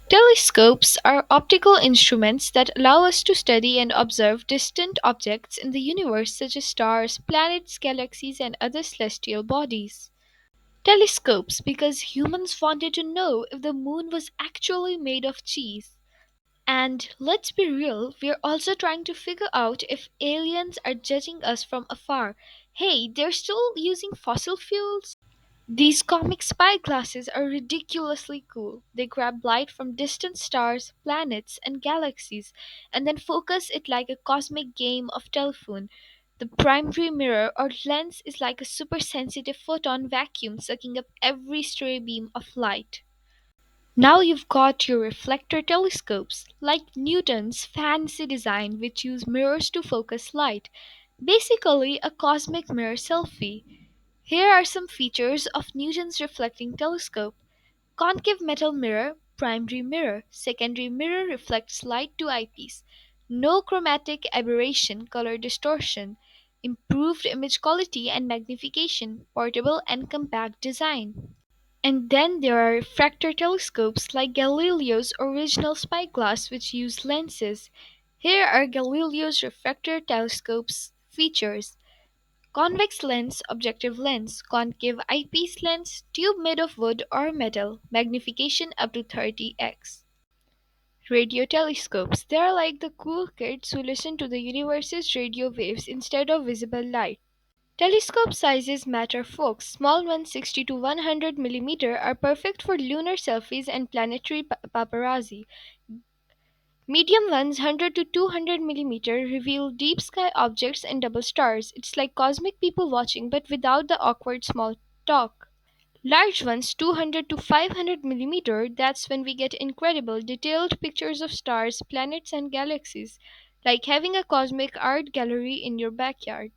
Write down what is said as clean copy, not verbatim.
Telescopes are optical instruments that allow us to study and observe distant objects in the universe, such as stars, planets, galaxies, and other celestial bodies. Telescopes because humans wanted to know if the moon was actually made of cheese. And let's be real, we're also trying to figure out if aliens are judging us from afar. Hey, they're still using fossil fuels? These comic spy glasses are ridiculously cool. They grab light from distant stars, planets, and galaxies and then focus it like a cosmic game of telephone. The primary mirror or lens is like a super sensitive photon vacuum sucking up every stray beam of light. Now you've got your reflector telescopes, like Newton's fancy design which use mirrors to focus light. Basically, a cosmic mirror selfie. Here are some features of Newton's reflecting telescope. Concave metal mirror, primary mirror, secondary mirror reflects light to eyepiece. No chromatic aberration, color distortion. Improved image quality and magnification, portable and compact design. And then there are refractor telescopes like Galileo's original spyglass which use lenses. Here are Galileo's refractor telescopes features. Convex lens, objective lens, concave eyepiece lens, tube made of wood or metal, magnification up to 30x. Radio telescopes. They are like the cool kids who listen to the universe's radio waves instead of visible light. Telescope sizes matter folks. Small ones 60 to 100 mm are perfect for lunar selfies and planetary paparazzi. Medium ones 100 to 200 mm reveal deep sky objects and double stars. It's like cosmic people watching but without the awkward small talk. Large ones 200 to 500 mm, that's when we get incredible detailed pictures of stars, planets and galaxies, like having a cosmic art gallery in your backyard.